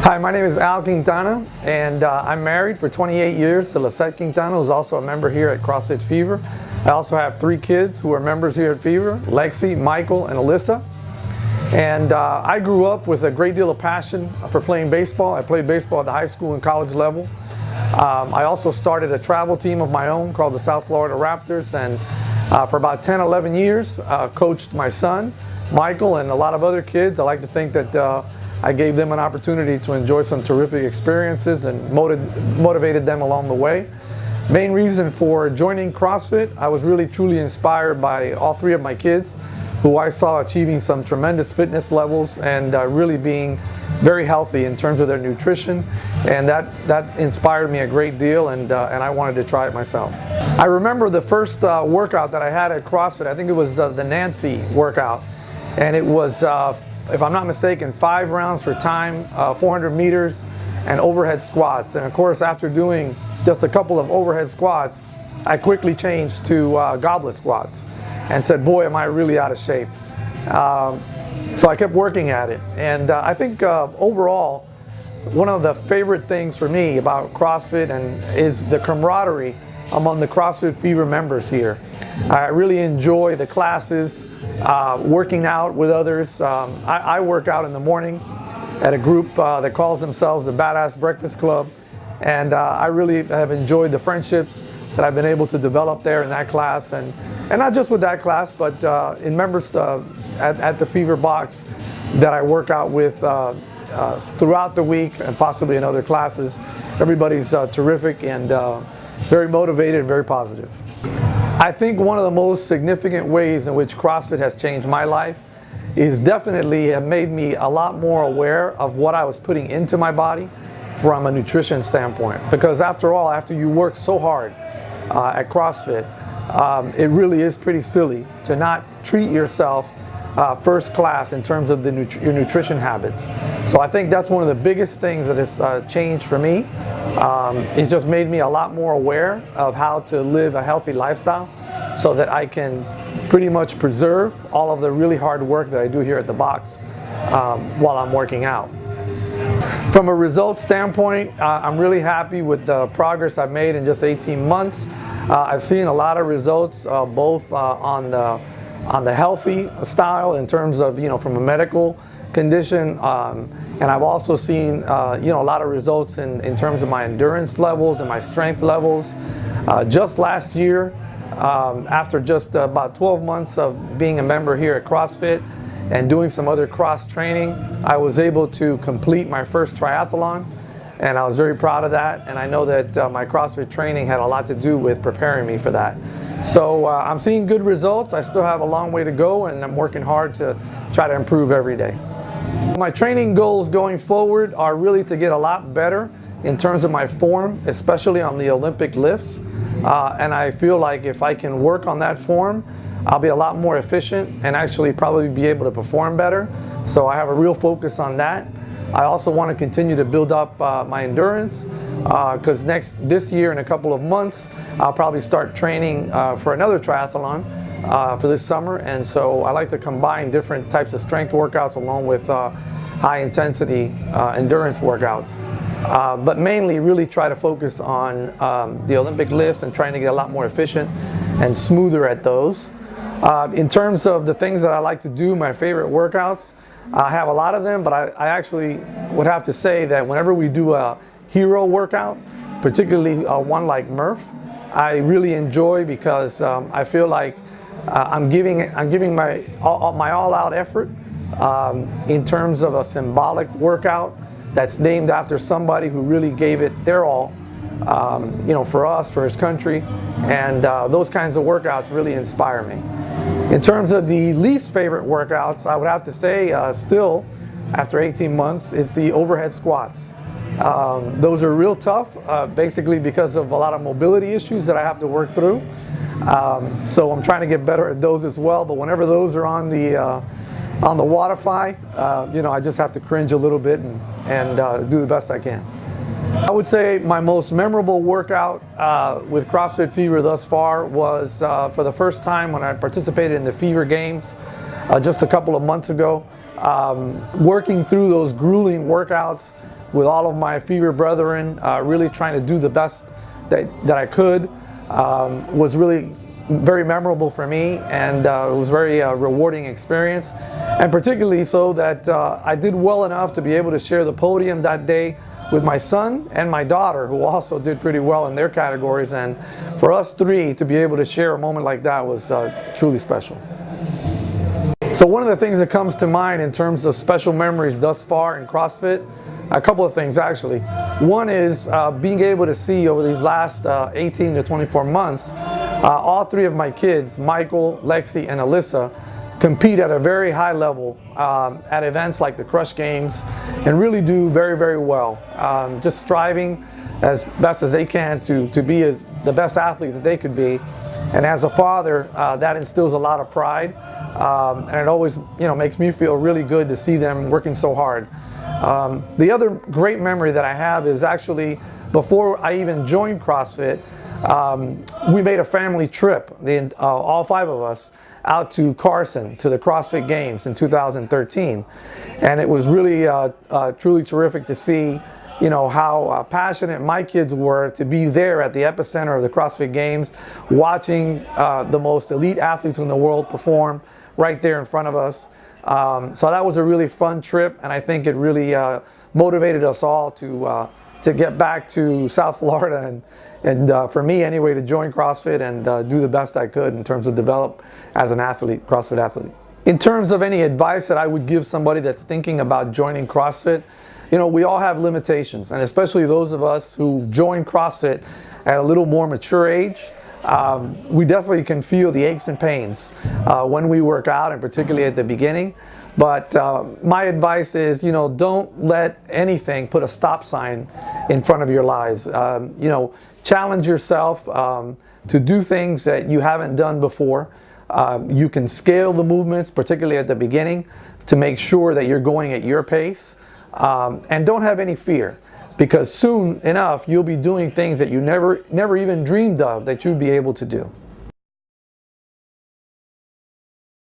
Hi, my name is Al Quintana, and I'm married for 28 years to Lisette Quintana, who's also a member here at CrossFit Fever. I also have 3 kids who are members here at Fever, Lexi, Michael, and Alyssa. And I grew up with a great deal of passion for playing baseball. I played baseball at the high school and college level. I also started a travel team of my own called the South Florida Raptors, and for about 10, 11 years coached my son, Michael, and a lot of other kids. I like to think that I gave them an opportunity to enjoy some terrific experiences and motivated them along the way. Main reason for joining CrossFit, I was really truly inspired by all 3 of my kids, who I saw achieving some tremendous fitness levels and really being very healthy in terms of their nutrition, and that inspired me a great deal, and I wanted to try it myself. I remember the first workout that I had at CrossFit. I think it was the Nancy workout, and it was if I'm not mistaken, 5 rounds for time, 400 meters, and overhead squats. And of course, after doing just a couple of overhead squats, I quickly changed to goblet squats and said, boy, am I really out of shape. So I kept working at it. And I think overall, one of the favorite things for me about CrossFit is the camaraderie among the CrossFit Fever members here. I really enjoy the classes, working out with others. I work out in the morning at a group that calls themselves the Badass Breakfast Club, and I really have enjoyed the friendships that I've been able to develop there in that class, and not just with that class, but in members at the Fever Box that I work out with throughout the week and possibly in other classes. Everybody's terrific and very motivated and very positive. I think one of the most significant ways in which CrossFit has changed my life is definitely have made me a lot more aware of what I was putting into my body from a nutrition standpoint. Because after all, after you work so hard at CrossFit, it really is pretty silly to not treat yourself first class in terms of your nutrition habits. So I think that's one of the biggest things that has changed for me. It's just made me a lot more aware of how to live a healthy lifestyle so that I can pretty much preserve all of the really hard work that I do here at the box while I'm working out. From a results standpoint, I'm really happy with the progress I've made in just 18 months. I've seen a lot of results both on the healthy style in terms of, from a medical condition, and I've also seen a lot of results in terms of my endurance levels and my strength levels. Just last year, after just about 12 months of being a member here at CrossFit and doing some other cross training, I was able to complete my first triathlon, and I was very proud of that, and I know that my CrossFit training had a lot to do with preparing me for that. So I'm seeing good results. I still have a long way to go, and I'm working hard to try to improve every day. My training goals going forward are really to get a lot better in terms of my form, especially on the Olympic lifts. And I feel like if I can work on that form, I'll be a lot more efficient and actually probably be able to perform better. So I have a real focus on that. I also want to continue to build up my endurance because this year in a couple of months I'll probably start training for another triathlon for this summer, and so I like to combine different types of strength workouts along with high intensity endurance workouts, but mainly really try to focus on the Olympic lifts and trying to get a lot more efficient and smoother at those. In terms of the things that I like to do, my favorite workouts, I have a lot of them, but I actually would have to say that whenever we do a hero workout, particularly one like Murph, I really enjoy because I feel like I'm giving my all-out effort in terms of a symbolic workout that's named after somebody who really gave it their all, for us, for his country, and those kinds of workouts really inspire me. In terms of the least favorite workouts, I would have to say still, after 18 months, is the overhead squats. Those are real tough, basically because of a lot of mobility issues that I have to work through. So I'm trying to get better at those as well, but whenever those are on the Wodify, I just have to cringe a little bit and do the best I can. I would say my most memorable workout with CrossFit Fever thus far was for the first time when I participated in the Fever Games just a couple of months ago. Working through those grueling workouts with all of my Fever brethren, really trying to do the best that I could, was really very memorable for me, and it was a very rewarding experience, and particularly so that I did well enough to be able to share the podium that day with my son and my daughter, who also did pretty well in their categories. And for us three to be able to share a moment like that was truly special. So one of the things that comes to mind in terms of special memories thus far in CrossFit, a couple of things actually. One is being able to see over these last 18 to 24 months, all three of my kids, Michael, Lexi, and Alyssa, compete at a very high level at events like the Crush Games, and really do very, very well. Just striving as best as they can to be the best athlete that they could be. And as a father, that instills a lot of pride, and it always, makes me feel really good to see them working so hard. The other great memory that I have is actually before I even joined CrossFit, we made a family trip, all five of us, out to Carson to the CrossFit Games in 2013, and it was really truly terrific to see how passionate my kids were to be there at the epicenter of the CrossFit Games, watching the most elite athletes in the world perform right there in front of us. So that was a really fun trip, and I think it really motivated us all to get back to South Florida and for me anyway, to join CrossFit and do the best I could in terms of develop as an athlete, CrossFit athlete. In terms of any advice that I would give somebody that's thinking about joining CrossFit, we all have limitations, and especially those of us who join CrossFit at a little more mature age, we definitely can feel the aches and pains when we work out, and particularly at the beginning. But my advice is, don't let anything put a stop sign in front of your lives. Challenge yourself to do things that you haven't done before. You can scale the movements, particularly at the beginning, to make sure that you're going at your pace. And don't have any fear, because soon enough you'll be doing things that you never even dreamed of that you'd be able to do.